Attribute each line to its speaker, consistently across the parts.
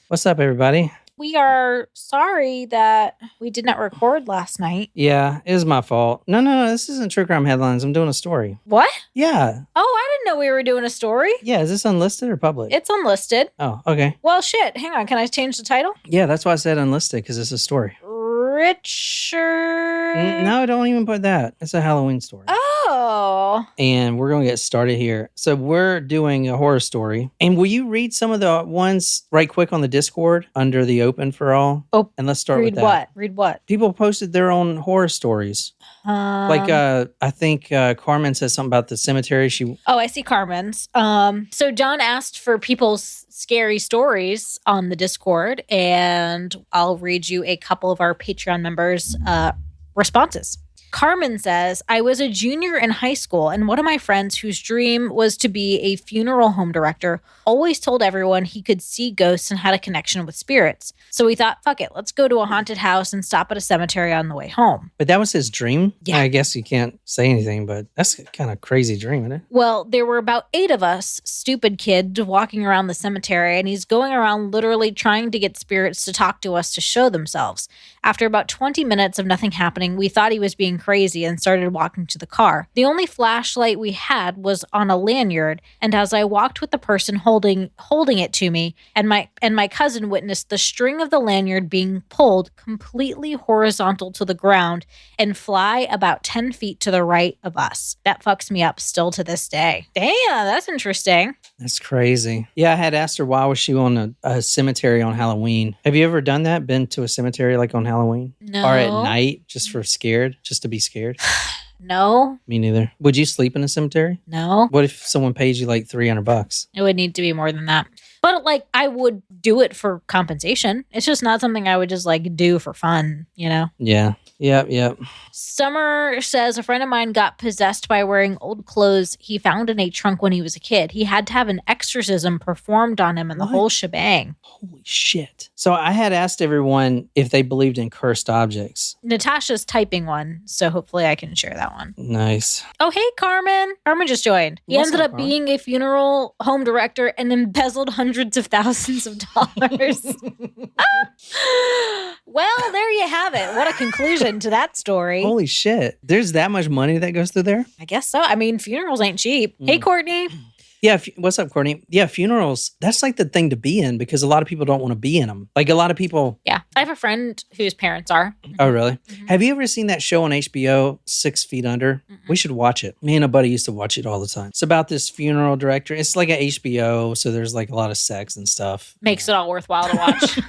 Speaker 1: What's up, everybody?
Speaker 2: We are sorry that we did not record last night.
Speaker 1: Yeah, it was my fault. No, this isn't True Crime Headlines. I'm doing a story.
Speaker 2: What?
Speaker 1: Yeah.
Speaker 2: Oh, I didn't know we were doing a story.
Speaker 1: Yeah, is this unlisted or public?
Speaker 2: It's unlisted.
Speaker 1: Oh, okay.
Speaker 2: Well, shit. Hang on. Can I change the title?
Speaker 1: Yeah, that's why I said unlisted, because it's a story.
Speaker 2: Richard.
Speaker 1: No, don't even put that. It's a Halloween story.
Speaker 2: Oh.
Speaker 1: And we're going to get started here. So we're doing a horror story. And will you read some of the ones right quick on the Discord under the open for all?
Speaker 2: Oh,
Speaker 1: and let's start with that.
Speaker 2: Read what? Read what?
Speaker 1: People posted their own horror stories. I think Carmen said something about the cemetery.
Speaker 2: Oh, I see Carmen's. So John asked for people's scary stories on the Discord, and I'll read you a couple of our Patreon members' responses. Carmen says, I was a junior in high school, and one of my friends whose dream was to be a funeral home director always told everyone he could see ghosts and had a connection with spirits. So we thought, fuck it, let's go to a haunted house and stop at a cemetery on the way home.
Speaker 1: But that was his dream?
Speaker 2: Yeah.
Speaker 1: I guess you can't say anything, but that's kind of crazy dream, isn't it?
Speaker 2: Well, there were about 8 of us, stupid kids, walking around the cemetery, and he's going around literally trying to get spirits to talk to us to show themselves. After about 20 minutes of nothing happening, we thought he was being crazy and started walking to the car. The only flashlight we had was on a lanyard, and as I walked with the person holding it to me, and my cousin witnessed the string of the lanyard being pulled completely horizontal to the ground and fly about 10 feet to the right of us. That fucks me up still to this day. Damn, that's interesting.
Speaker 1: That's crazy. Yeah, I had asked her why was she on a cemetery on Halloween. Have you ever done that? Been to a cemetery like on Halloween?
Speaker 2: No.
Speaker 1: Or at night, just to be scared?
Speaker 2: No.
Speaker 1: Me neither. Would you sleep in a cemetery?
Speaker 2: No.
Speaker 1: What if someone pays you like $300?
Speaker 2: It would need to be more than that. But like, I would do it for compensation. It's just not something I would just like do for fun, you know?
Speaker 1: Yeah. Yep.
Speaker 2: Summer says a friend of mine got possessed by wearing old clothes he found in a trunk when he was a kid. He had to have an exorcism performed on him and the whole shebang.
Speaker 1: Holy shit. So I had asked everyone if they believed in cursed objects.
Speaker 2: Natasha's typing one, so hopefully I can share that one.
Speaker 1: Nice.
Speaker 2: Oh, hey, Carmen. Carmen just joined. He ended up being a funeral home director and embezzled hundreds of thousands of dollars. Well, there you have it. What a conclusion to that story.
Speaker 1: Holy shit. There's that much money that goes through there?
Speaker 2: I guess so. I mean, funerals ain't cheap. Hey, Courtney.
Speaker 1: Yeah. What's up, Courtney? Yeah, funerals, that's like the thing to be in because a lot of people don't want to be in them. Like a lot of people.
Speaker 2: Yeah. I have a friend whose parents are.
Speaker 1: Oh, really? Mm-hmm. Have you ever seen that show on HBO, 6 Feet Under? Mm-hmm. We should watch it. Me and a buddy used to watch it all the time. It's about this funeral director. It's like an HBO, so there's like a lot of sex and stuff.
Speaker 2: Makes it all worthwhile to watch.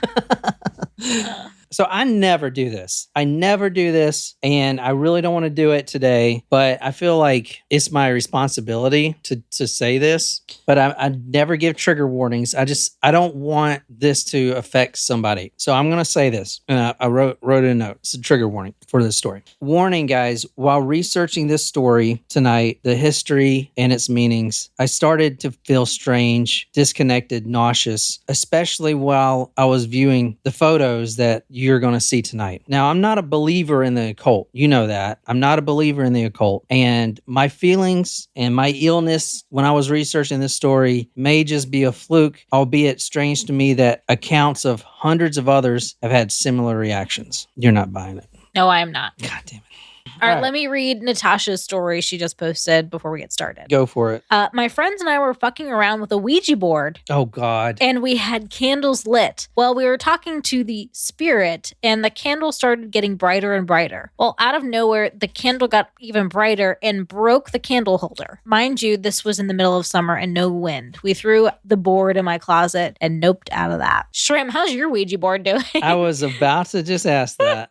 Speaker 1: So I never do this. And I really don't want to do it today, but I feel like it's my responsibility to say this, but I never give trigger warnings. I don't want this to affect somebody. So I'm going to say this. And I wrote a note. It's a trigger warning for this story. Warning, guys, while researching this story tonight, the history and its meanings, I started to feel strange, disconnected, nauseous, especially while I was viewing the photos that you're going to see tonight. Now, I'm not a believer in the occult. You know that. I'm not a believer in the occult. And my feelings and my illness when I was researching this story may just be a fluke, albeit strange to me that accounts of hundreds of others have had similar reactions. You're not buying it.
Speaker 2: No, I am not.
Speaker 1: God damn it.
Speaker 2: All right, let me read Natasha's story she just posted before we get started.
Speaker 1: Go for it.
Speaker 2: My friends and I were fucking around with a Ouija board.
Speaker 1: Oh, God.
Speaker 2: And we had candles lit. Well, we were talking to the spirit, and the candle started getting brighter and brighter. Well, out of nowhere, the candle got even brighter and broke the candle holder. Mind you, this was in the middle of summer and no wind. We threw the board in my closet and noped out of that. Shrimp, how's your Ouija board doing?
Speaker 1: I was about to just ask that.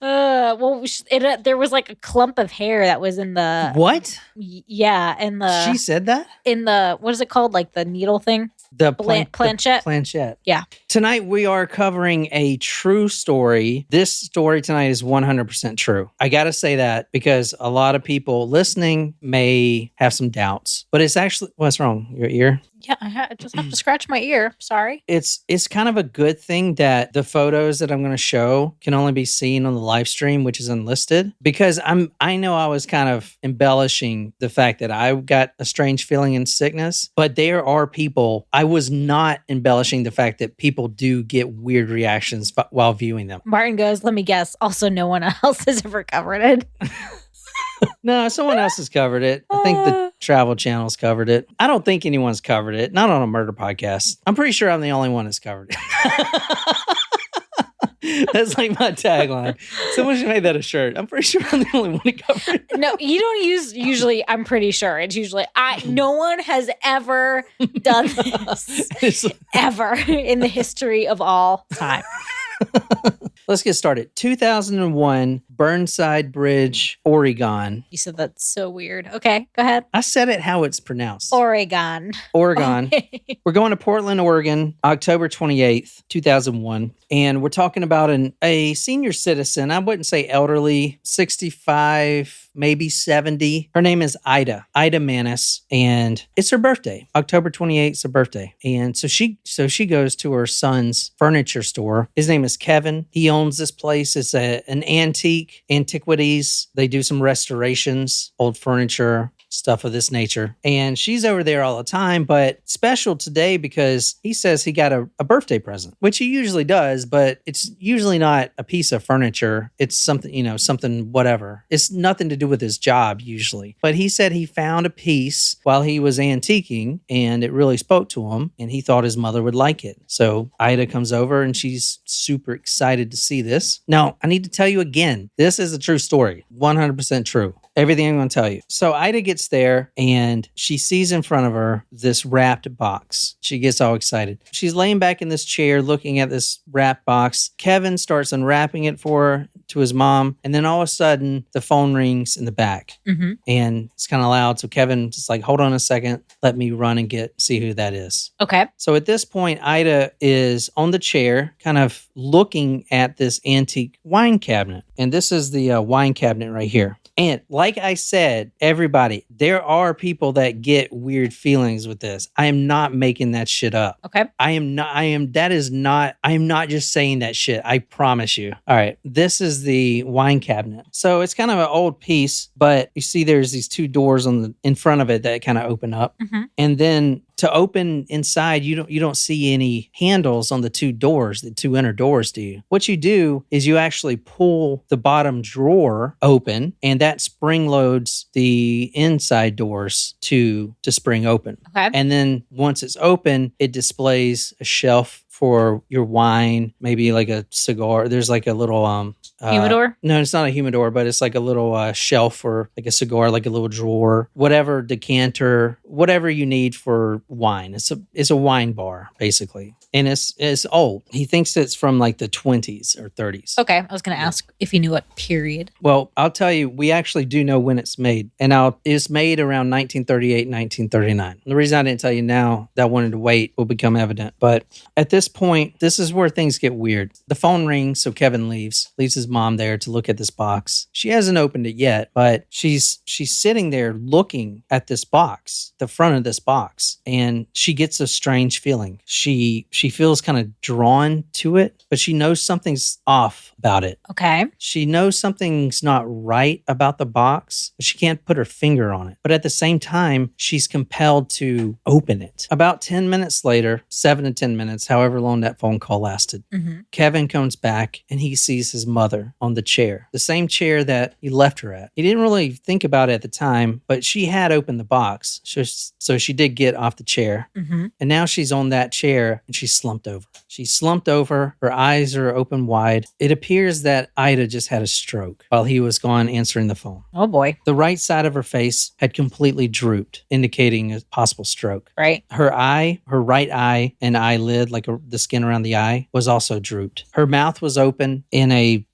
Speaker 2: There was like a clump of hair that was in the...
Speaker 1: What?
Speaker 2: Yeah, in the...
Speaker 1: She said that?
Speaker 2: In the... What is it called? Like the needle thing?
Speaker 1: The
Speaker 2: planchette?
Speaker 1: Planchette.
Speaker 2: Yeah.
Speaker 1: Tonight we are covering a true story. This story tonight is 100% true. I got to say that because a lot of people listening may have some doubts. But it's actually... What's wrong? Your ear?
Speaker 2: Yeah, I just have to scratch my ear. Sorry.
Speaker 1: It's kind of a good thing that the photos that I'm going to show can only be seen on the live stream, which is unlisted, because I know I was kind of embellishing the fact that I got a strange feeling in sickness, but there are people. I was not embellishing the fact that people do get weird reactions while viewing them.
Speaker 2: Martin goes, let me guess. Also, no one else has ever covered it.
Speaker 1: No, someone else has covered it. I think the Travel Channel's covered it. I don't think anyone's covered it. Not on a murder podcast. I'm pretty sure I'm the only one that's covered it. That's like my tagline. Someone should make that a shirt. I'm pretty sure I'm the only one to cover it.
Speaker 2: No, you don't use usually. I'm pretty sure it's usually no one has ever done this ever in the history of all time.
Speaker 1: Let's get started. 2001, Burnside Bridge, Oregon.
Speaker 2: You said that's so weird. Okay, go ahead.
Speaker 1: I said it how it's pronounced.
Speaker 2: Oregon.
Speaker 1: Okay. We're going to Portland, Oregon, October 28th, 2001. And we're talking about a senior citizen. I wouldn't say elderly, 65, maybe 70. Her name is Ida Manis, and it's her birthday. October 28th is her birthday. And so she goes to her son's furniture store. His name is Kevin. He owns this place. It's an antiquities. They do some restorations, old furniture, stuff of this nature. And she's over there all the time, but special today because he says he got a birthday present, which he usually does, but it's usually not a piece of furniture. It's something, something whatever. It's nothing to do with his job usually. But he said he found a piece while he was antiquing and it really spoke to him and he thought his mother would like it. So Ida comes over and she's super excited to see this. Now, I need to tell you again, this is a true story, 100% true. Everything I'm going to tell you. So Ida gets there and she sees in front of her this wrapped box. She gets all excited. She's laying back in this chair looking at this wrapped box. Kevin starts unwrapping it for her to his mom. And then all of a sudden the phone rings in the back and it's kind of loud. So Kevin just like, hold on a second. Let me run and see who that is.
Speaker 2: Okay.
Speaker 1: So at this point, Ida is on the chair kind of looking at this antique wine cabinet. And this is the wine cabinet right here. And like I said, everybody, there are people that get weird feelings with this. I am not making that shit up.
Speaker 2: Okay.
Speaker 1: I am not just saying that shit. I promise you. All right. This is the wine cabinet. So it's kind of an old piece, but you see there's these two doors in front of it that kind of open up. And then to open inside, you don't see any handles on the two inner doors, do you? What you do is you actually pull the bottom drawer open, and that spring loads the inside doors to spring open. Okay. And then once it's open, it displays a shelf for your wine, maybe like a cigar. There's like a little
Speaker 2: humidor?
Speaker 1: No, it's not a humidor, but it's like a little shelf for like a cigar, like a little drawer, whatever, decanter, whatever you need for wine. It's a wine bar, basically. And it's old. He thinks it's from like the 20s or 30s.
Speaker 2: Okay. I was going to ask if you knew what period.
Speaker 1: Well, I'll tell you, we actually do know when it's made. And it's made around 1938, 1939. The reason I didn't tell you now that I wanted to wait will become evident. But at this point, this is where things get weird. The phone rings, so Kevin leaves his mom there to look at this box. She hasn't opened it yet, but she's sitting there looking at this box, the front of this box, and she gets a strange feeling. She feels kind of drawn to it, but she knows something's off about it.
Speaker 2: Okay.
Speaker 1: She knows something's not right about the box, but she can't put her finger on it. But at the same time, she's compelled to open it. About 10 minutes later, 7 to 10 minutes, however long that phone call lasted, Kevin comes back and he sees his mother on the chair, the same chair that he left her at. He didn't really think about it at the time, but she had opened the box. So she did get off the chair. And now she's on that chair and she's slumped over. She's slumped over. Her eyes are open wide. It appears that Ida just had a stroke while he was gone answering the phone.
Speaker 2: Oh boy.
Speaker 1: The right side of her face had completely drooped, indicating a possible stroke.
Speaker 2: Right.
Speaker 1: Her right eye and eyelid, like the skin around the eye, was also drooped. Her mouth was open in a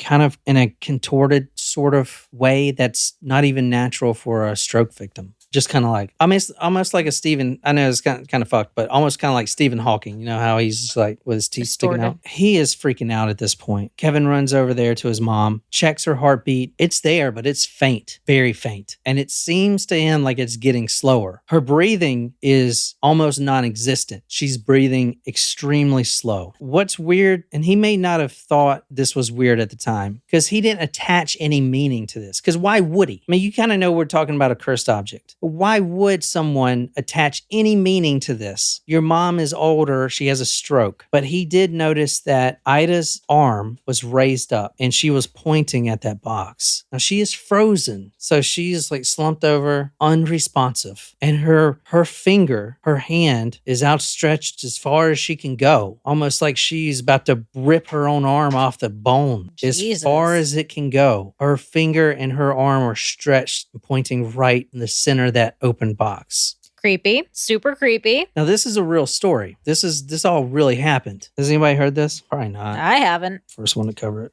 Speaker 1: contorted sort of way that's not even natural for a stroke victim. just kind of like, almost like a Stephen, I know it's kind of fucked, but almost kind of like Stephen Hawking, you know how he's just like with his teeth sticking out? He is freaking out at this point. Kevin runs over there to his mom, checks her heartbeat. It's there, but it's faint, very faint. And it seems to him like it's getting slower. Her breathing is almost non-existent. She's breathing extremely slow. What's weird, and he may not have thought this was weird at the time, because he didn't attach any meaning to this. Because why would he? I mean, you kind of know we're talking about a cursed object. Why would someone attach any meaning to this? Your mom is older. She has a stroke. But he did notice that Ida's arm was raised up and she was pointing at that box. Now she is frozen. So she's like slumped over, unresponsive. And her finger, her hand is outstretched as far as she can go. Almost like she's about to rip her own arm off the bone.
Speaker 2: Jesus.
Speaker 1: As far as it can go. Her finger and her arm are stretched, pointing right in the center of that open box.
Speaker 2: Creepy. Super creepy.
Speaker 1: Now, this is a real story. This all really happened. Has anybody heard this? Probably not.
Speaker 2: I haven't.
Speaker 1: First one to cover it.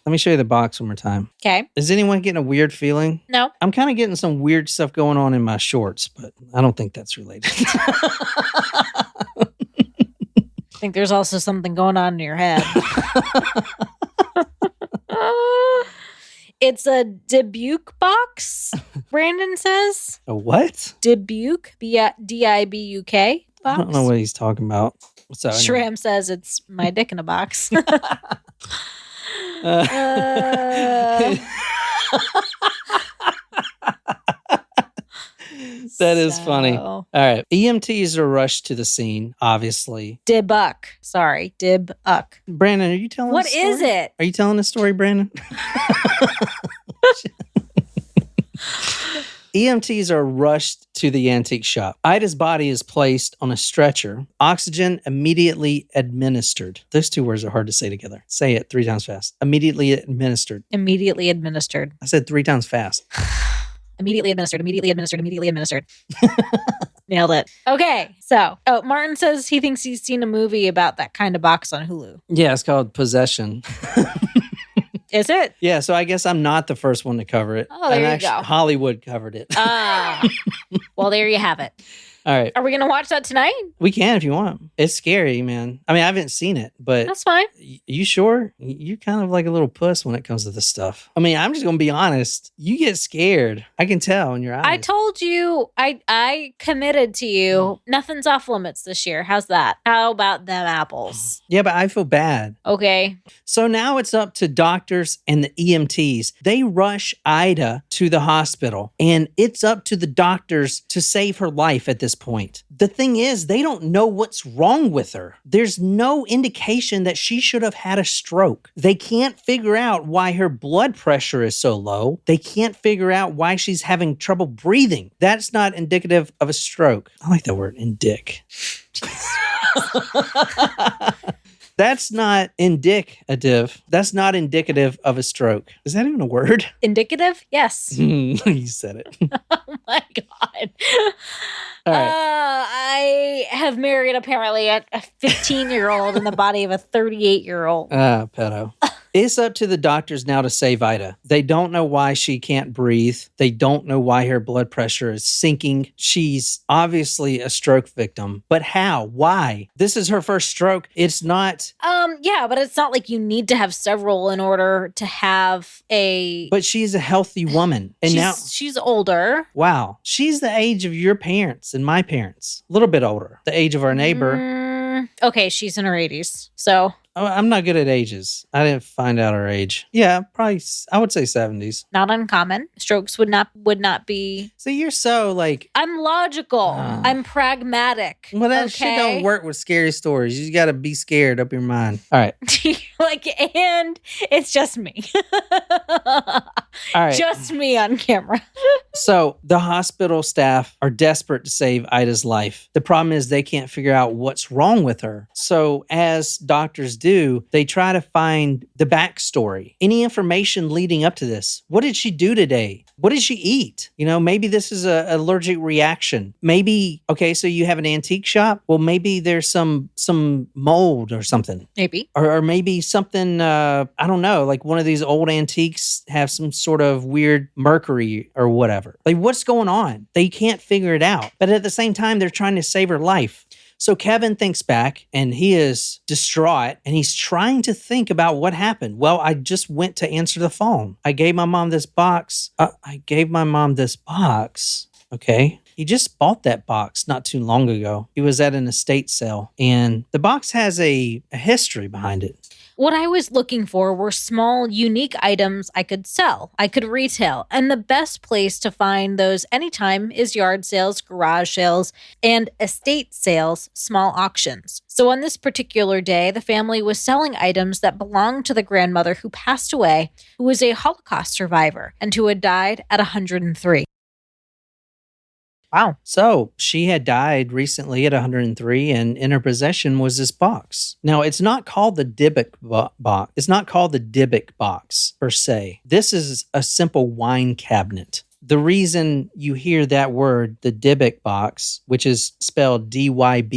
Speaker 1: Let me show you the box one more time.
Speaker 2: Okay.
Speaker 1: Is anyone getting a weird feeling?
Speaker 2: No.
Speaker 1: I'm kind of getting some weird stuff going on in my shorts, but I don't think that's related.
Speaker 2: I think there's also something going on in your head. It's a Dybbuk box, Brandon says.
Speaker 1: A what?
Speaker 2: Dybbuk, D-I-B-U-K box.
Speaker 1: I don't know what he's talking about. What's that?
Speaker 2: Shram says it's my dick in a box.
Speaker 1: That is funny. All right. EMTs are rushed to the scene, obviously.
Speaker 2: Dybbuk. Sorry, Dybbuk.
Speaker 1: Brandon, are you telling
Speaker 2: What
Speaker 1: a story?
Speaker 2: is it?
Speaker 1: Are you telling the story, Brandon? EMTs are rushed to the antique shop. Ida's body is placed on a stretcher. Oxygen immediately administered. Those two words are hard to say together. Say it 3 times fast. Immediately administered.
Speaker 2: Immediately administered.
Speaker 1: I said 3 times fast.
Speaker 2: Immediately administered, immediately administered, immediately administered. Nailed it. Okay, so, Martin says he thinks he's seen a movie about that kind of box on Hulu.
Speaker 1: Yeah, it's called Possession.
Speaker 2: Is it?
Speaker 1: Yeah, so I guess I'm not the first one to cover it.
Speaker 2: Oh, there you go.
Speaker 1: Hollywood covered it.
Speaker 2: Well, there you have it.
Speaker 1: All right.
Speaker 2: Are we going to watch that tonight?
Speaker 1: We can if you want. It's scary, man. I mean, I haven't seen it, but...
Speaker 2: That's fine.
Speaker 1: You sure? You're kind of like a little puss when it comes to this stuff. I mean, I'm just going to be honest. You get scared. I can tell in your eyes.
Speaker 2: I told you, I committed to you, nothing's off limits this year. How's that? How about them apples?
Speaker 1: Yeah, but I feel bad.
Speaker 2: Okay.
Speaker 1: So now it's up to doctors and the EMTs. They rush Ida to the hospital, and it's up to the doctors to save her life at this point. The thing is, they don't know what's wrong with her. There's no indication that she should have had a stroke. They can't figure out why her blood pressure is so low. They can't figure out why she's having trouble breathing. That's not indicative of a stroke. I like that word, indic. That's not indicative. That's not indicative of a stroke. Is that even a word?
Speaker 2: Indicative? Yes.
Speaker 1: You said it.
Speaker 2: Oh my God.
Speaker 1: All right.
Speaker 2: I have married apparently a 15-year-old in the body of a 38-year-old.
Speaker 1: Pedo. It's up to the doctors now to save Ida. They don't know why she can't breathe. They don't know why her blood pressure is sinking. She's obviously a stroke victim. But how? Why? This is her first stroke. It's not...
Speaker 2: Yeah, but it's not like you need to have several in order to have a...
Speaker 1: But she's a healthy woman. And
Speaker 2: she's older.
Speaker 1: Wow. She's the age of your parents and my parents. A little bit older. The age of our neighbor.
Speaker 2: Okay, she's in her 80s. So...
Speaker 1: I'm not good at ages. I didn't find out her age. Yeah, probably, I would say 70s.
Speaker 2: Not uncommon. Strokes would not be...
Speaker 1: See, you're so like...
Speaker 2: I'm logical. I'm pragmatic.
Speaker 1: Well, that shit don't work with scary stories. You just got to be scared up your mind. All right.
Speaker 2: And it's just me.
Speaker 1: All right.
Speaker 2: Just me on camera.
Speaker 1: So the hospital staff are desperate to save Ida's life. The problem is they can't figure out what's wrong with her. So as doctors do, they try to find the backstory. Any information leading up to this. What did she do today? What did she eat? Maybe this is a allergic reaction. Maybe, okay, so you have an antique shop. Well, maybe there's some mold or something.
Speaker 2: Maybe.
Speaker 1: Or maybe something, I don't know, like one of these old antiques have some sort of weird mercury or whatever. Like, what's going on? They can't figure it out. But at the same time, they're trying to save her life. So Kevin thinks back and he is distraught and he's trying to think about what happened. Well, I just went to answer the phone. I gave my mom this box. Okay. He just bought that box not too long ago. He was at an estate sale and the box has a history behind it.
Speaker 2: What I was looking for were small, unique items I could sell, I could retail, and the best place to find those anytime is yard sales, garage sales, and estate sales, small auctions. So on this particular day, the family was selling items that belonged to the grandmother who passed away, who was a Holocaust survivor, and who had died at 103. Wow.
Speaker 1: So she had died recently at 103, and in her possession was this box. Now, it's not called the Dybbuk box. It's not called the Dybbuk box per se. This is a simple wine cabinet. The reason you hear that word, the Dybbuk box, which is spelled Dybbuk,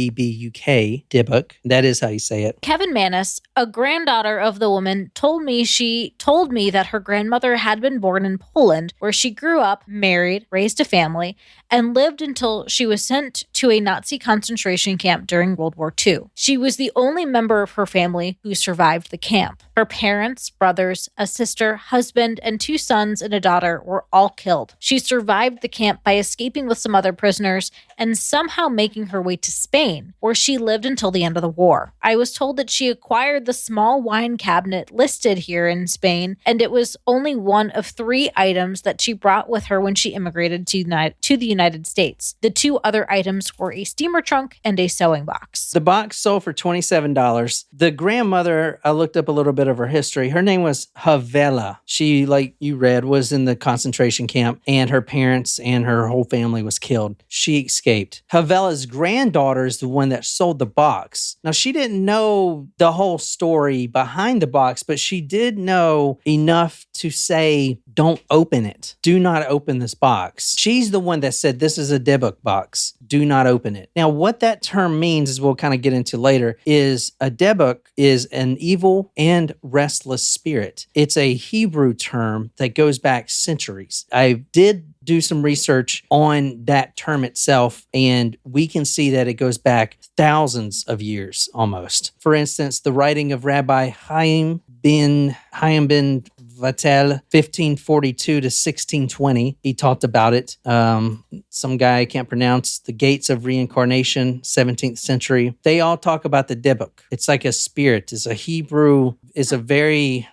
Speaker 1: Dybbuk, that is how you say it.
Speaker 2: Kevin Manis, a granddaughter of the woman, told me that her grandmother had been born in Poland, where she grew up, married, raised a family, and lived until she was sent to a Nazi concentration camp during World War II. She was the only member of her family who survived the camp. Her parents, brothers, a sister, husband, and 2 sons and a daughter were all killed. She survived the camp by escaping with some other prisoners and somehow making her way to Spain, where she lived until the end of the war. I was told that she acquired the small wine cabinet listed here in Spain, and it was only one of 3 items that she brought with her when she immigrated to the United States. The 2 other items were a steamer trunk and a sewing box.
Speaker 1: The box sold for $27. The grandmother, I looked up a little bit of her history. Her name was Havela. She, like you read, was in the concentration camp, and her parents and her whole family was killed. She escaped. Havela's granddaughter is the one that sold the box. Now, she didn't know the whole story behind the box, but she did know enough to say, don't open it. Do not open this box. She's the one that said, this is a Dybbuk box. Do not open it. Now, what that term means, as we'll kind of get into later, is a Dybbuk is an evil and restless spirit. It's a Hebrew term that goes back centuries. I did do some research on that term itself, and we can see that it goes back thousands of years almost. For instance, the writing of Rabbi Chaim ben Vatel, 1542 to 1620. He talked about it. Some guy I can't pronounce. The Gates of Reincarnation, 17th century. They all talk about the Dybbuk. It's like a spirit. It's a Hebrew. It's a very...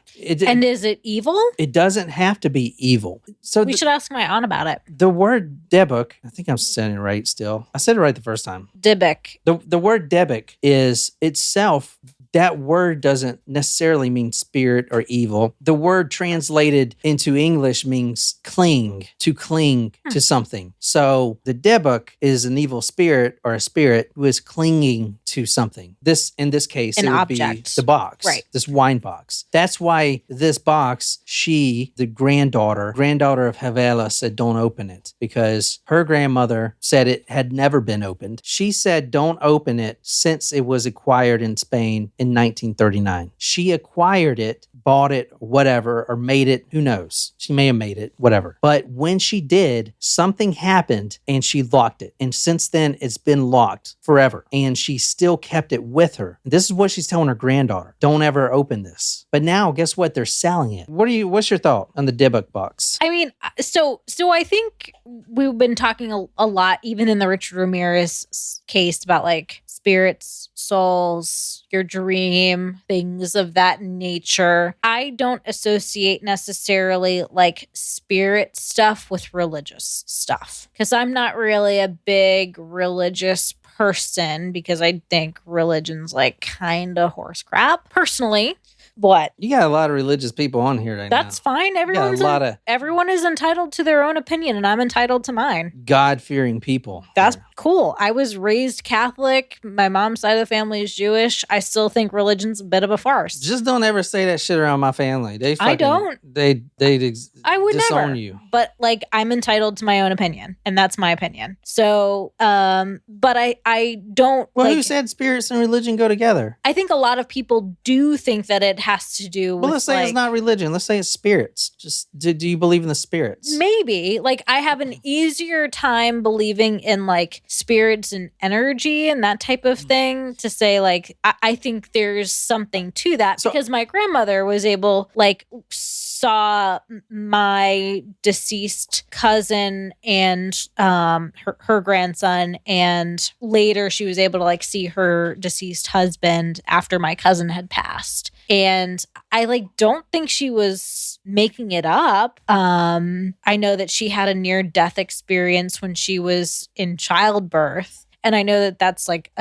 Speaker 2: And is it evil?
Speaker 1: It doesn't have to be evil. So
Speaker 2: we should ask my aunt about it.
Speaker 1: The word Dybbuk, I think I'm saying it right still. I said it right the first time.
Speaker 2: Dybbuk.
Speaker 1: The word Dybbuk is itself... That word doesn't necessarily mean spirit or evil. The word translated into English means cling, to cling to something. So the Dybbuk is an evil spirit or a spirit who is clinging to something. This, in this case,
Speaker 2: an
Speaker 1: it would
Speaker 2: object.
Speaker 1: be the box,
Speaker 2: right?
Speaker 1: This wine box. That's why this box, she, the granddaughter of Havela, said don't open it because her grandmother said it had never been opened. She said don't open it since it was acquired in Spain in 1939. She acquired it, bought it, whatever, or made it. Who knows? She may have made it, whatever. But when she did, something happened and she locked it. And since then, it's been locked forever. And she still kept it with her. This is what she's telling her granddaughter. Don't ever open this. But now, guess what? They're selling it. What's your thought on the Dybbuk box?
Speaker 2: I mean, so I think we've been talking a lot, even in the Richard Ramirez case, about like spirits, souls, your dream, things of that nature. I don't associate necessarily like spirit stuff with religious stuff because I'm not really a big religious person because I think religion's like kind of horse crap personally. What?
Speaker 1: You got a lot of religious people on here right now.
Speaker 2: That's fine. Everyone is entitled to their own opinion, and I'm entitled to mine.
Speaker 1: God-fearing people.
Speaker 2: That's cool. I was raised Catholic. My mom's side of the family is Jewish. I still think religion's a bit of a farce.
Speaker 1: Just don't ever say that shit around my family.
Speaker 2: I don't. I would
Speaker 1: disown
Speaker 2: never.
Speaker 1: you.
Speaker 2: But like, I'm entitled to my own opinion, and that's my opinion. So, but I don't.
Speaker 1: Well,
Speaker 2: like,
Speaker 1: who said spirits and religion go together?
Speaker 2: I think a lot of people do think that it has to do with.
Speaker 1: Well, let's say it's not religion. Let's say it's spirits. Just do you believe in the spirits?
Speaker 2: Maybe. Like, I have an easier time believing in like spirits and energy and that type of thing, to say like, I think there's something to that, because my grandmother was able, like, saw my deceased cousin and her grandson, and later she was able to like see her deceased husband after my cousin had passed. And I like don't think she was making it up. I know that she had a near-death experience when she was in childbirth. And I know that that's like,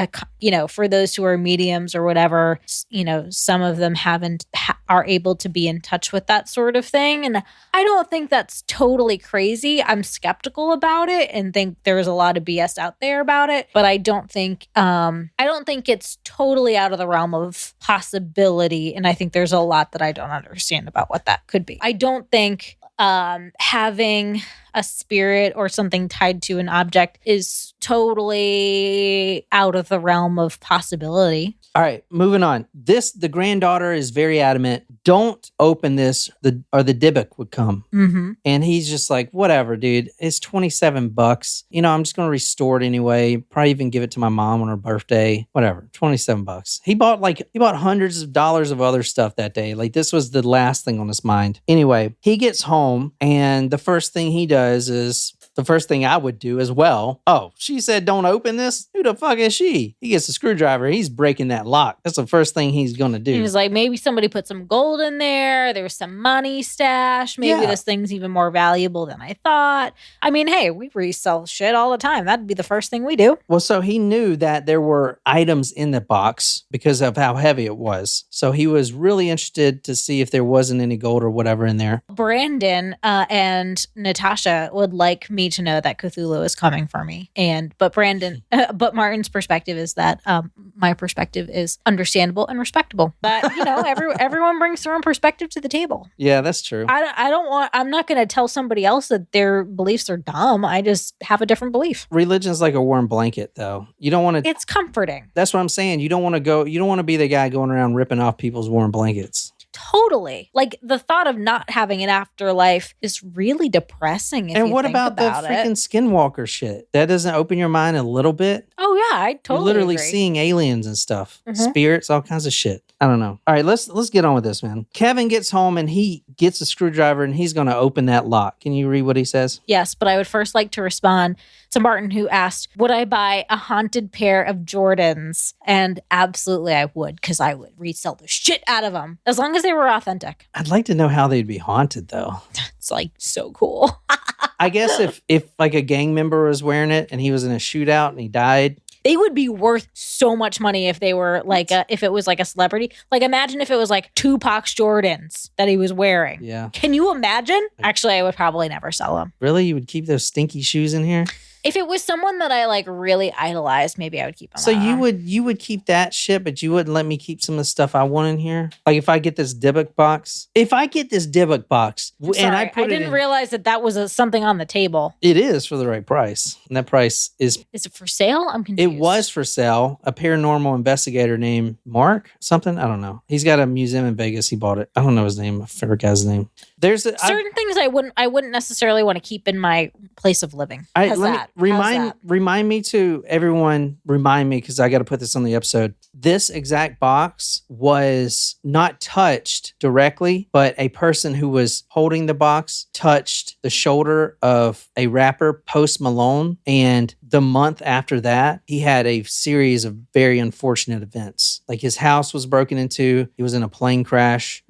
Speaker 2: for those who are mediums or whatever, some of them are able to be in touch with that sort of thing. And I don't think that's totally crazy. I'm skeptical about it and think there's a lot of BS out there about it. But I don't think it's totally out of the realm of possibility. And I think there's a lot that I don't understand about what that could be. I don't think having a spirit or something tied to an object is totally out of the realm of possibility.
Speaker 1: All right, moving on. The granddaughter is very adamant. Don't open this, or the Dybbuk would come.
Speaker 2: Mm-hmm.
Speaker 1: And he's just like, whatever, dude. It's $27. I'm just going to restore it anyway. Probably even give it to my mom on her birthday. Whatever, $27. He bought hundreds of dollars of other stuff that day. Like, this was the last thing on his mind. Anyway, he gets home, and the first thing he does is the first thing I would do as well. Oh, she said don't open this? Who the fuck is she? He gets a screwdriver. He's breaking that lock. That's the first thing he's going to do.
Speaker 2: He was like, maybe somebody put some gold in there. There was some money stashed. Maybe this thing's even more valuable than I thought. I mean, hey, we resell shit all the time. That'd be the first thing we do.
Speaker 1: Well, so he knew that there were items in the box because of how heavy it was. So he was really interested to see if there wasn't any gold or whatever in there.
Speaker 2: Brandon and Natasha would like me to know that Cthulhu is coming for me. But Martin's perspective is that my perspective is understandable and respectable. But everyone brings their own perspective to the table.
Speaker 1: Yeah, that's true.
Speaker 2: I'm not going to tell somebody else that their beliefs are dumb. I just have a different belief.
Speaker 1: Religion's like a warm blanket, though. You don't want to.
Speaker 2: It's comforting.
Speaker 1: That's what I'm saying. You don't want to be the guy going around ripping off people's warm blankets.
Speaker 2: Totally. Like, the thought of not having an afterlife is really depressing.
Speaker 1: And what about the freaking skinwalker shit? That doesn't open your mind a little bit?
Speaker 2: Oh yeah, I totally
Speaker 1: You're literally
Speaker 2: agree.
Speaker 1: seeing aliens and stuff, spirits, all kinds of shit. I don't know. All right, let's get on with this, man. Kevin gets home and he gets a screwdriver and he's going to open that lock. Can you read what he says?
Speaker 2: Yes, but I would first like to respond to Martin, who asked, would I buy a haunted pair of Jordans? And absolutely I would, because I would resell the shit out of them, as long as they were authentic.
Speaker 1: I'd like to know how they'd be haunted, though.
Speaker 2: It's like so cool.
Speaker 1: I guess if like a gang member was wearing it and he was in a shootout and he died,
Speaker 2: they would be worth so much money if they were like if it was like a celebrity. Like, imagine if it was like Tupac's Jordans that he was wearing.
Speaker 1: Yeah.
Speaker 2: Can you imagine? Actually, I would probably never sell them.
Speaker 1: Really? You would keep those stinky shoes in here?
Speaker 2: If it was someone that I like really idolized, maybe I would keep them.
Speaker 1: So you would keep that shit, but you wouldn't let me keep some of the stuff I want in here? Like, if I get this Dybbuk box, and I
Speaker 2: didn't realize that was something on the table.
Speaker 1: It is for the right price. And that price is
Speaker 2: it for sale? I'm confused.
Speaker 1: It was for sale. A paranormal investigator named Mark something. I don't know. He's got a museum in Vegas. He bought it. I don't know his name. I forgot his name. There's
Speaker 2: certain things I wouldn't necessarily want to keep in my place of living.
Speaker 1: Remind me to everyone. Remind me, because I got to put this on the episode. This exact box was not touched directly, but a person who was holding the box touched the shoulder of a rapper, Post Malone, and the month after that, he had a series of very unfortunate events. Like, his house was broken into. He was in a plane crash.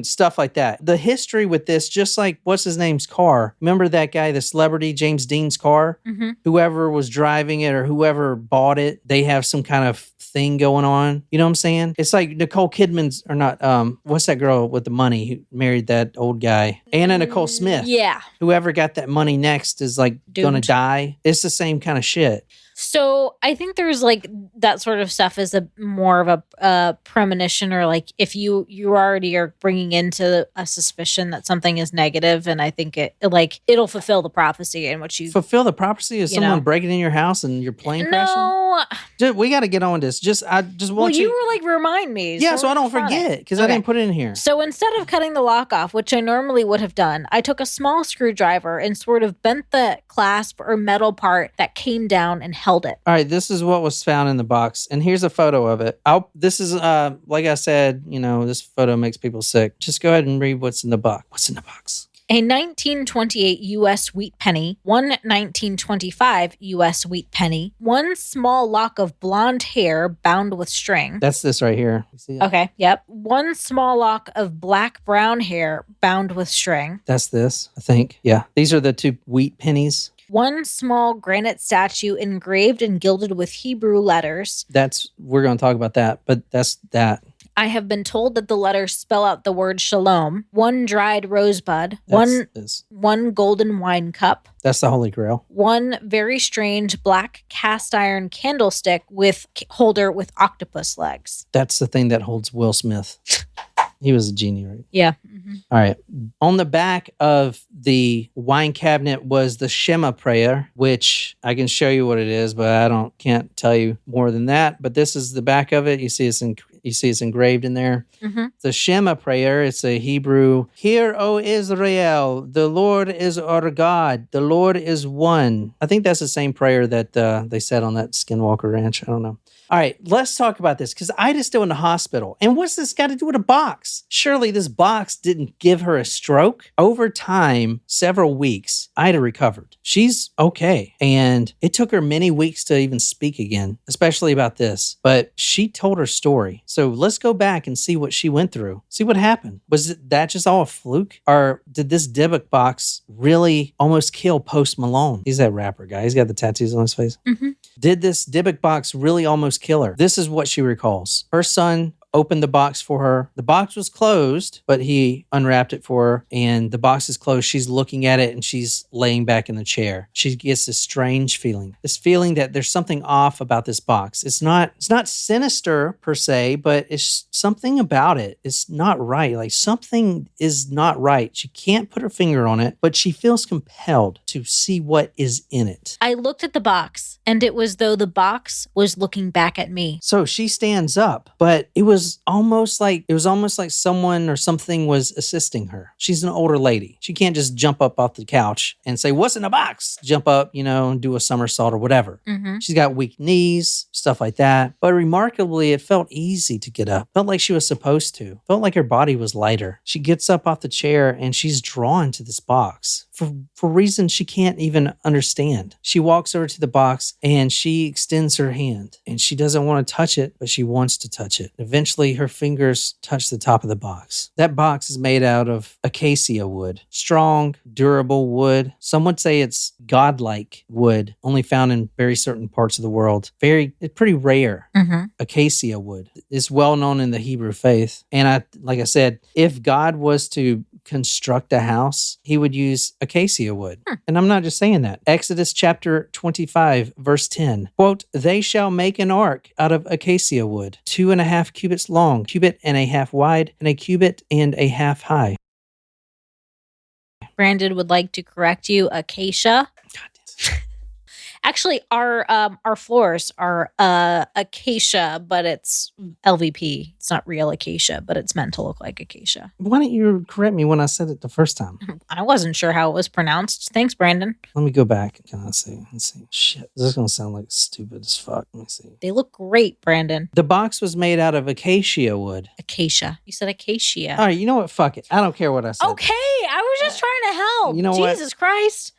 Speaker 1: Stuff like that. The history with this, just like, what's his name's car? Remember that guy, the celebrity, James Dean's car?
Speaker 2: Mm-hmm.
Speaker 1: Whoever was driving it or whoever bought it, they have some kind of thing going on. You know what I'm saying? It's like Nicole Kidman's, or not, what's that girl with the money who married that old guy? Anna Nicole Smith.
Speaker 2: Yeah.
Speaker 1: Whoever got that money next is like going to die. It's the same kind of shit.
Speaker 2: So I think there's like that sort of stuff is a more of a premonition, or like if you already are bringing into a suspicion that something is negative, and I think it'll fulfill the prophecy in which you
Speaker 1: fulfill the prophecy of someone breaking in your house and your plane crashing.
Speaker 2: No,
Speaker 1: dude, we got to get on this. I just want
Speaker 2: you were like remind me.
Speaker 1: Yeah, so I don't forget because I didn't put it in here.
Speaker 2: So instead of cutting the lock off, which I normally would have done, I took a small screwdriver and sort of bent the clasp or metal part that came down and held it.
Speaker 1: All right, this is what was found in the box, and here's a photo of it. This is like I said, this photo makes people sick. Just go ahead and read what's in the box. What's in the box?
Speaker 2: A 1928 U.S. wheat penny, one 1925 U.S. wheat penny, one small lock of blonde hair bound with string.
Speaker 1: That's this right here. You see it?
Speaker 2: Okay, yep. One small lock of black-brown hair bound with string.
Speaker 1: That's this, I think. Yeah. These are the 2 wheat pennies.
Speaker 2: One small granite statue engraved and gilded with Hebrew letters.
Speaker 1: We're going to talk about that, but that's that.
Speaker 2: I have been told that the letters spell out the word shalom. One dried rosebud. One golden wine cup.
Speaker 1: That's the Holy Grail.
Speaker 2: One very strange black cast iron candlestick with holder with octopus legs.
Speaker 1: That's the thing that holds Will Smith. He was a genie, right?
Speaker 2: Yeah. Mm-hmm.
Speaker 1: All right. On the back of the wine cabinet was the Shema prayer, which I can show you what it is, but can't tell you more than that. But this is the back of it. You see it's engraved in there.
Speaker 2: Mm-hmm.
Speaker 1: The Shema prayer, it's a Hebrew. Hear, O Israel, the Lord is our God. The Lord is one. I think that's the same prayer that they said on that Skinwalker Ranch. I don't know. All right, let's talk about this because Ida's still in the hospital. And what's this got to do with a box? Surely this box didn't give her a stroke. Over time, several weeks, Ida recovered. She's okay. And it took her many weeks to even speak again, especially about this. But she told her story. So let's go back and see what she went through. See what happened. Was that just all a fluke? Or did this Dybbuk box really almost kill Post Malone? He's that rapper guy. He's got the tattoos on his face.
Speaker 2: Mm-hmm.
Speaker 1: Did this Dybbuk box really almost kill her? This is what she recalls. Her son opened the box for her. The box was closed, but he unwrapped it for her, and the box is closed. She's looking at it, and she's laying back in the chair. She gets this strange feeling, that there's something off about this box. It's not sinister per se, but it's something about it. It's not right. Like something is not right. She can't put her finger on it, but she feels compelled to see what is in it.
Speaker 2: I looked at the box, and it was though the box was looking back at me.
Speaker 1: So she stands up, but it was almost like someone or something was assisting her. She's an older lady. She can't just jump up off the couch and say, "What's in the box?" Jump up, and do a somersault or whatever.
Speaker 2: Mm-hmm.
Speaker 1: She's got weak knees, stuff like that. But remarkably, it felt easy to get up. Felt like she was supposed to. Felt like her body was lighter. She gets up off the chair and she's drawn to this box for reasons she can't even understand. She walks over to the box and she extends her hand, and she doesn't want to touch it, but she wants to touch it. Eventually, her fingers touch the top of the box. That box is made out of acacia wood. Strong, durable wood. Some would say it's godlike wood, only found in very certain parts of the world. It's pretty rare.
Speaker 2: Mm-hmm.
Speaker 1: Acacia wood. It's well known in the Hebrew faith. And like I said, if God was to construct a house, he would use acacia wood. And I'm not just saying that. Exodus chapter 25, verse 10. Quote, "They shall make an ark out of acacia wood, 2.5 cubits long, 1.5 cubits wide, and 1.5 cubits high."
Speaker 2: Brandon would like to correct you. Acacia. Actually, our floors are acacia, but it's LVP. It's not real acacia, but it's meant to look like acacia.
Speaker 1: Why didn't you correct me when I said it the first time?
Speaker 2: I wasn't sure how it was pronounced. Thanks, Brandon. Let
Speaker 1: me go back. Let's see. Shit, this is going to sound like stupid as fuck. Let me see.
Speaker 2: They look great, Brandon.
Speaker 1: The box was made out of acacia wood.
Speaker 2: Acacia. You said acacia.
Speaker 1: All right, you know what? Fuck it. I don't care what I said.
Speaker 2: Okay, I was just trying to help.
Speaker 1: You know what?
Speaker 2: Jesus Christ.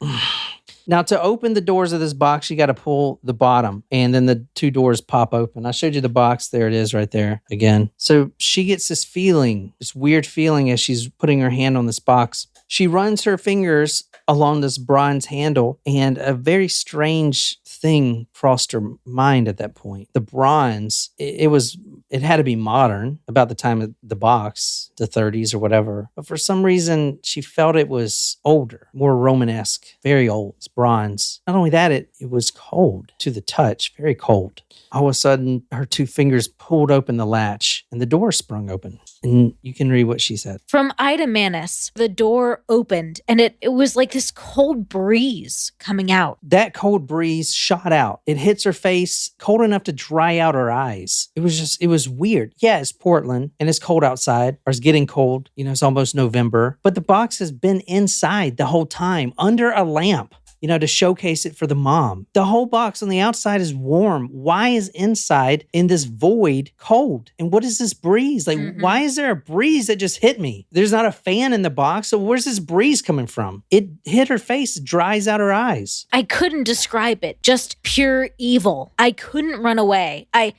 Speaker 1: Now, to open the doors of this box, you got to pull the bottom, and then the 2 doors pop open. I showed you the box. There it is right there again. So she gets this feeling, this weird feeling as she's putting her hand on this box. She runs her fingers along this bronze handle, and a very strange thing crossed her mind at that point. The bronze, it was it had to be modern, about the time of the box, the 30s or whatever. But for some reason, she felt it was older, more Romanesque, very old. It's bronze. Not only that, it was cold to the touch, very cold. All of a sudden, her two fingers pulled open the latch and the door sprung open. And you can read what she said.
Speaker 2: From Ida Manis, the door opened and it was like this cold breeze coming out.
Speaker 1: That cold breeze shot out. It hits her face, cold enough to dry out her eyes. It was weird. Yeah, it's Portland and it's cold outside, or it's getting cold. You know, it's almost November. But the box has been inside the whole time, under a lamp, you know, to showcase it for the mom. The whole box on the outside is warm. Why is inside in this void cold? And what is this breeze? Like, why is there a breeze that just hit me? There's not a fan in the box. So where's this breeze coming from? It hit her face, dries out her eyes.
Speaker 2: I couldn't describe it. Just pure evil. I couldn't run away. I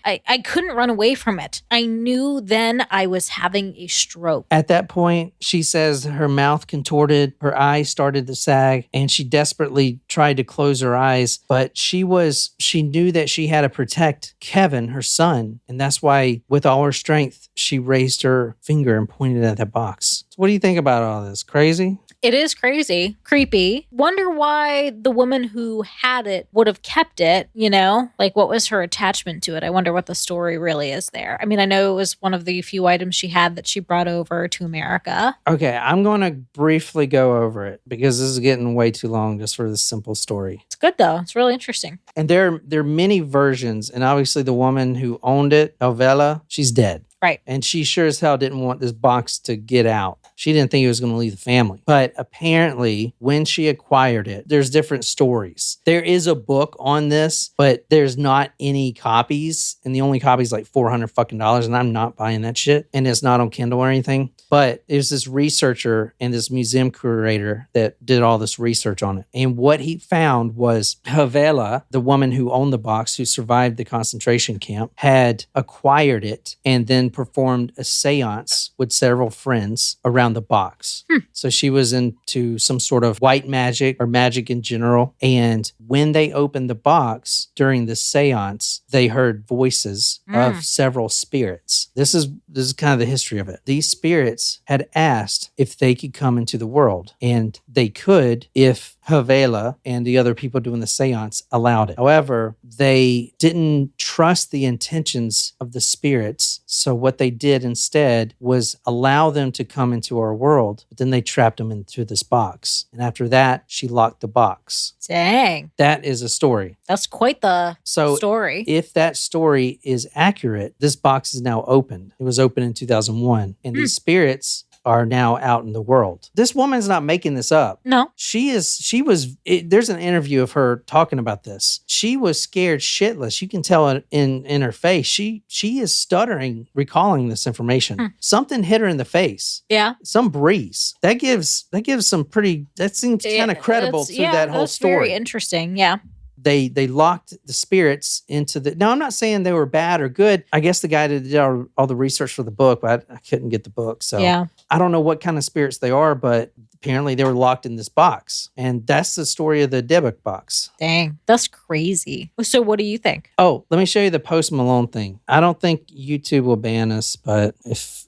Speaker 2: couldn't run away from it. I knew then I was having a stroke.
Speaker 1: At that point, she says her mouth contorted, her eyes started to sag, and she desperately tried to close her eyes, but she knew that she had to protect Kevin, her son, and that's why with all her strength she raised her finger and pointed at that box. So what do you think about all this? Crazy?
Speaker 2: It is crazy, creepy. Wonder why the woman who had it would have kept it, you know? Like, what was her attachment to it? I wonder what the story really is there. I mean, I know it was one of the few items she had that she brought over to America.
Speaker 1: Okay, I'm going to briefly go over it because this is getting way too long just for this simple story.
Speaker 2: It's good, though. It's really interesting.
Speaker 1: And there are many versions, and obviously the woman who owned it, Elvela, she's dead.
Speaker 2: Right.
Speaker 1: And she sure as hell didn't want this box to get out. She didn't think it was going to leave the family. But apparently, when she acquired it, there's different stories. There is a book on this, but there's not any copies. And the only copy is like $400 and I'm not buying that shit. And it's not on Kindle or anything. But there's this researcher and this museum curator that did all this research on it. And what he found was Havela, the woman who owned the box, who survived the concentration camp, had acquired it and then performed a seance with several friends around the box. So she was into some sort of white magic or magic in general. And when they opened the box during the seance, they heard voices of several spirits. This is kind of the history of it. These spirits had asked if they could come into the world, and they could if Havela and the other people doing the seance allowed it. However, they didn't trust the intentions of the spirits. So what they did instead was allow them to come into our world, but then they trapped them into this box. And after that, she locked the box.
Speaker 2: Dang.
Speaker 1: That is a story.
Speaker 2: That's quite the story.
Speaker 1: If that story is accurate, this box is now opened. It was opened in 2001. And these spirits are now out in the world. This woman's not making this up.
Speaker 2: No.
Speaker 1: There's an interview of her talking about this. She was scared shitless. You can tell it in her face. She is stuttering, recalling this information. Something hit her in the face.
Speaker 2: Yeah.
Speaker 1: Some breeze. That seems kind of credible to that whole story.
Speaker 2: Very interesting. Yeah.
Speaker 1: They locked the spirits into the... Now, I'm not saying they were bad or good. I guess the guy did all the research for the book, but I couldn't get the book. So yeah. I don't know what kind of spirits they are, but apparently they were locked in this box. And that's the story of the Dybbuk box.
Speaker 2: Dang, that's crazy. So what do you think?
Speaker 1: Oh, let me show you the Post Malone thing. I don't think YouTube will ban us, but if...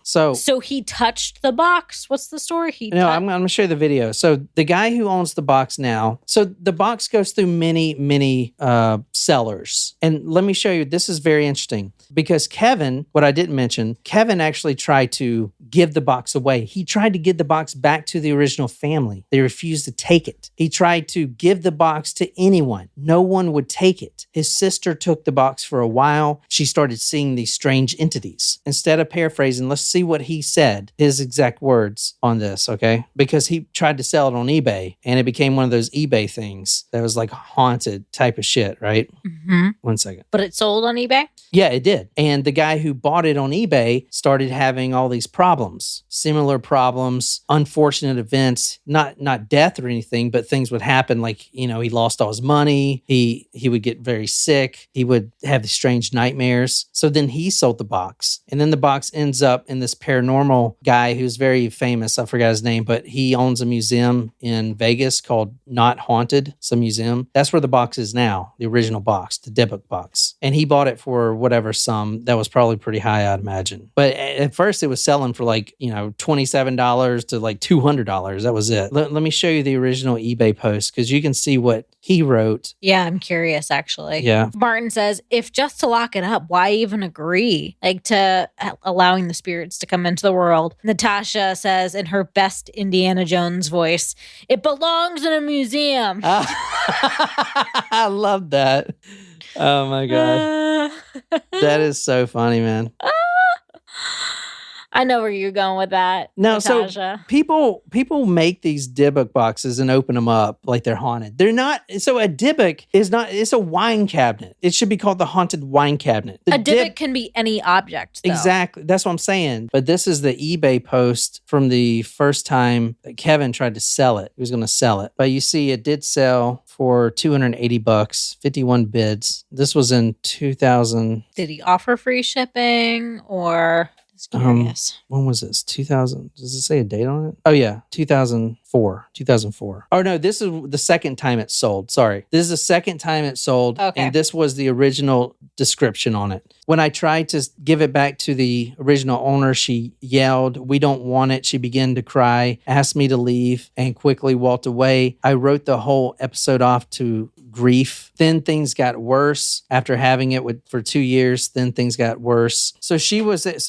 Speaker 1: So
Speaker 2: he touched the box. What's the story?
Speaker 1: I'm going to show you the video. So the guy who owns the box now, so the box goes through many sellers. And let me show you, this is very interesting because Kevin, what I didn't mention, Kevin actually tried to give the box away. He tried to give the box back to the original family. They refused to take it. He tried to give the box to anyone. No one would take it. His sister took the box for a while. She started seeing these strange entities. Instead of paraphrasing, let's see what he said, his exact words on this, okay? Because he tried to sell it on eBay, and it became one of those eBay things that was like haunted type of shit, right?
Speaker 2: Mm-hmm.
Speaker 1: 1 second.
Speaker 2: But it sold on eBay?
Speaker 1: Yeah, it did. And the guy who bought it on eBay started having all these problems. similar problems, unfortunate events, not death or anything, but things would happen. Like, he lost all his money. He would get very sick. He would have these strange nightmares. So then he sold the box. And then the box ends up in this paranormal guy who's very famous. I forgot his name, but he owns a museum in Vegas called Not Haunted. It's a museum. That's where the box is now, the original box, the Dybbuk box. And he bought it for whatever sum. That was probably pretty high, I'd imagine. But at first it was selling for like, $27 to like $200. That was it. Let me show you the original eBay post because you can see what he wrote.
Speaker 2: Yeah, I'm curious, actually.
Speaker 1: Yeah.
Speaker 2: Martin says, if just to lock it up, why even agree? Like, to allowing the spirits to come into the world. Natasha says in her best Indiana Jones voice, it belongs in a museum.
Speaker 1: I love that. Oh my God. That is so funny, man.
Speaker 2: I know where you're going with that.
Speaker 1: No,
Speaker 2: Natasha.
Speaker 1: so people make these Dybbuk boxes and open them up like they're haunted. They're not. So a Dybbuk is not. It's a wine cabinet. It should be called the haunted wine cabinet.
Speaker 2: A Dybbuk can be any object, though.
Speaker 1: Exactly. That's what I'm saying. But this is the eBay post from the first time that Kevin tried to sell it. He was going to sell it, but you see, it did sell for $280, 51 bids. This was in 2000.
Speaker 2: Did he offer free shipping or? Just curious.
Speaker 1: When was this? 2000. Does it say a date on it? Oh yeah, 2004. Oh no, this is the second time it sold. Sorry. This is the second time it sold.
Speaker 2: Okay.
Speaker 1: And this was the original description on it. When I tried to give it back to the original owner, she yelled, "We don't want it." She began to cry, asked me to leave, and quickly walked away. I wrote the whole episode off to grief. Then things got worse after having it for 2 years. Then things got worse. So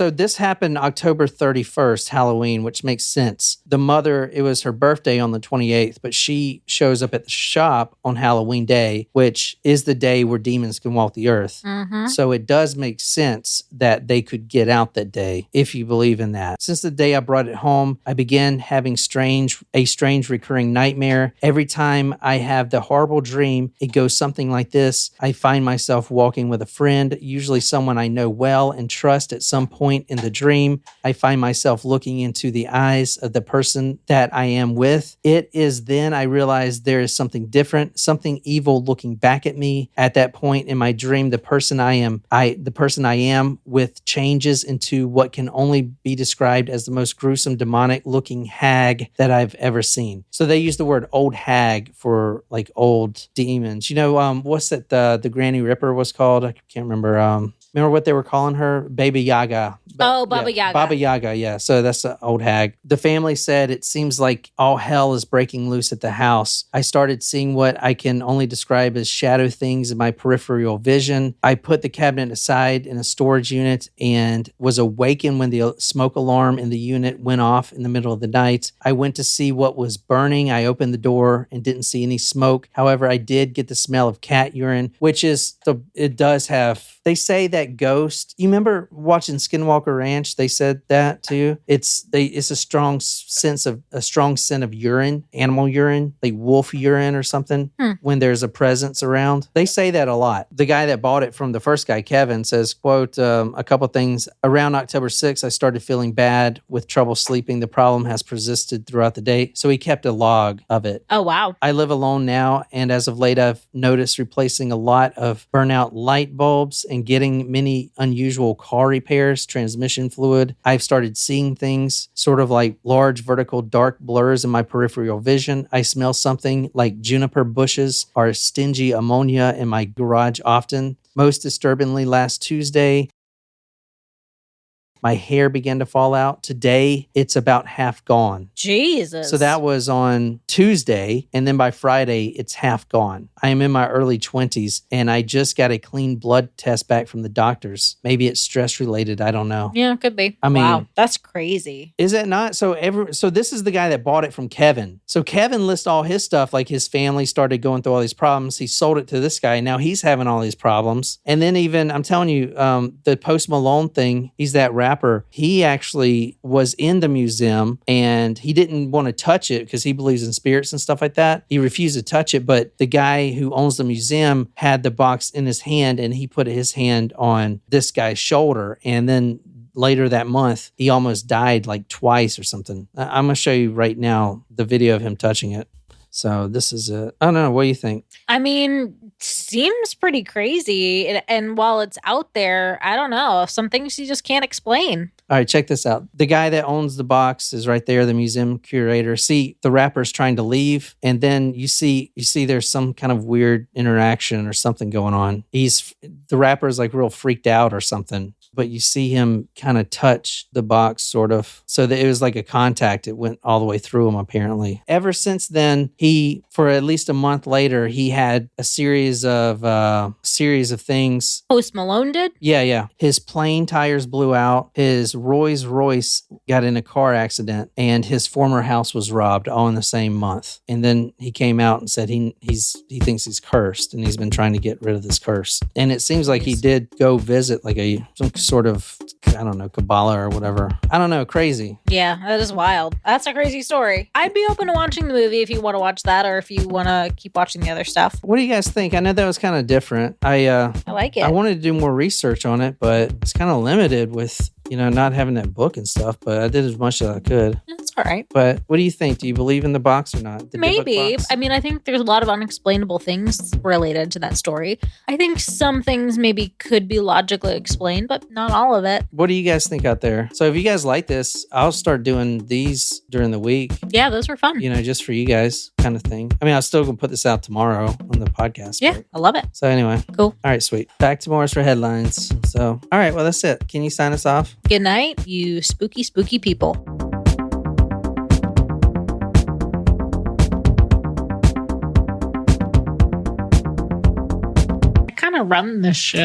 Speaker 1: this happened October 31st, Halloween, which makes sense. The mother, it was her birthday on the 28th, but she shows up at the shop on Halloween Day, which is the day where demons can walk the earth.
Speaker 2: Mm-hmm.
Speaker 1: So it does make sense that they could get out that day, if you believe in that. Since the day I brought it home, I began having a strange recurring nightmare. Every time I have the horrible dream, it goes something like this. I find myself walking with a friend, usually someone I know well and trust at some point in the dream. I find myself looking into the eyes of the person that I am with. It is then I realize there is something different, something evil looking back at me. At that point in my dream, the person I am with changes into what can only be described as the most gruesome demonic looking hag that I've ever seen. So they use the word old hag for like old demons. What's that the Granny Ripper was called? I can't remember. Remember what they were calling her? Baby Yaga.
Speaker 2: Baba Yaga.
Speaker 1: Baba Yaga, yeah. So that's the old hag. The family said it seems like all hell is breaking loose at the house. I started seeing what I can only describe as shadow things in my peripheral vision. I put the cabinet aside in a storage unit and was awakened when the smoke alarm in the unit went off in the middle of the night. I went to see what was burning. I opened the door and didn't see any smoke. However, I did get the smell of cat urine, which it does have. They say that ghost. You remember watching Skinwalker Ranch? They said that too. It's a strong scent of urine, animal urine, like wolf urine or something. When there's a presence around. They say that a lot. The guy that bought it from the first guy, Kevin, says, quote, a couple things. Around October 6th, I started feeling bad with trouble sleeping. The problem has persisted throughout the day. So he kept a log of it.
Speaker 2: Oh, wow.
Speaker 1: I live alone now, and as of late, I've noticed replacing a lot of burnout light bulbs and getting many unusual car repairs, transmission fluid. I've started seeing things, sort of like large vertical dark blurs in my peripheral vision. I smell something like juniper bushes or stingy ammonia in my garage often. Most disturbingly, last Tuesday, my hair began to fall out. Today, it's about half gone.
Speaker 2: Jesus.
Speaker 1: So that was on Tuesday, and then by Friday, it's half gone. I am in my early 20s, and I just got a clean blood test back from the doctors. Maybe it's stress-related. I don't know.
Speaker 2: Yeah, it could be.
Speaker 1: I mean,
Speaker 2: wow, that's crazy.
Speaker 1: Is it not? So this is the guy that bought it from Kevin. So Kevin lists all his stuff, like his family started going through all these problems. He sold it to this guy. Now he's having all these problems. And then even, I'm telling you, the Post Malone thing, he's that rapper. He actually was in the museum and he didn't want to touch it because he believes in spirits and stuff like that. He refused to touch it, but the guy who owns the museum had the box in his hand and he put his hand on this guy's shoulder, and then later that month, he almost died like twice or something. I'm going to show you right now the video of him touching it. So this is it. I don't know. What do you think?
Speaker 2: I mean, seems pretty crazy. And while it's out there, I don't know. Some things you just can't explain.
Speaker 1: All right, check this out. The guy that owns the box is right there, the museum curator. See, the rapper's trying to leave, and then you see there's some kind of weird interaction or something going on. The rapper's like real freaked out or something, but you see him kind of touch the box, sort of. So that it was like a contact. It went all the way through him, apparently. Ever since then, for at least a month later, he had a series of things.
Speaker 2: Post Malone did?
Speaker 1: Yeah. His plane tires blew out. His Rolls Royce got in a car accident, and his former house was robbed all in the same month. And then he came out and said he thinks he's cursed, and he's been trying to get rid of this curse. And it seems like he did go visit like some sort of, I don't know, Kabbalah or whatever. I don't know, crazy.
Speaker 2: Yeah, that is wild. That's a crazy story. I'd be open to watching the movie if you want to watch that, or if you want to keep watching the other stuff.
Speaker 1: What do you guys think? I know that was kind of different. I
Speaker 2: like it.
Speaker 1: I wanted to do more research on it, but it's kind of limited with, not having that book and stuff, but I did as much as I could.
Speaker 2: That's all right.
Speaker 1: But what do you think? Do you believe in the box or not?
Speaker 2: Maybe. I mean, I think there's a lot of unexplainable things related to that story. I think some things maybe could be logically explained, but not all of it.
Speaker 1: What do you guys think out there? So if you guys like this, I'll start doing these during the week.
Speaker 2: Yeah, those were fun.
Speaker 1: Just for you guys kind of thing. I mean, I'll still gonna put this out tomorrow on the podcast.
Speaker 2: Yeah, I love it.
Speaker 1: So anyway.
Speaker 2: Cool.
Speaker 1: All right, sweet. Back to Morris for headlines. So, all right, well, that's it. Can you sign us off?
Speaker 2: Good night, you spooky, spooky people. I kind of run this shit.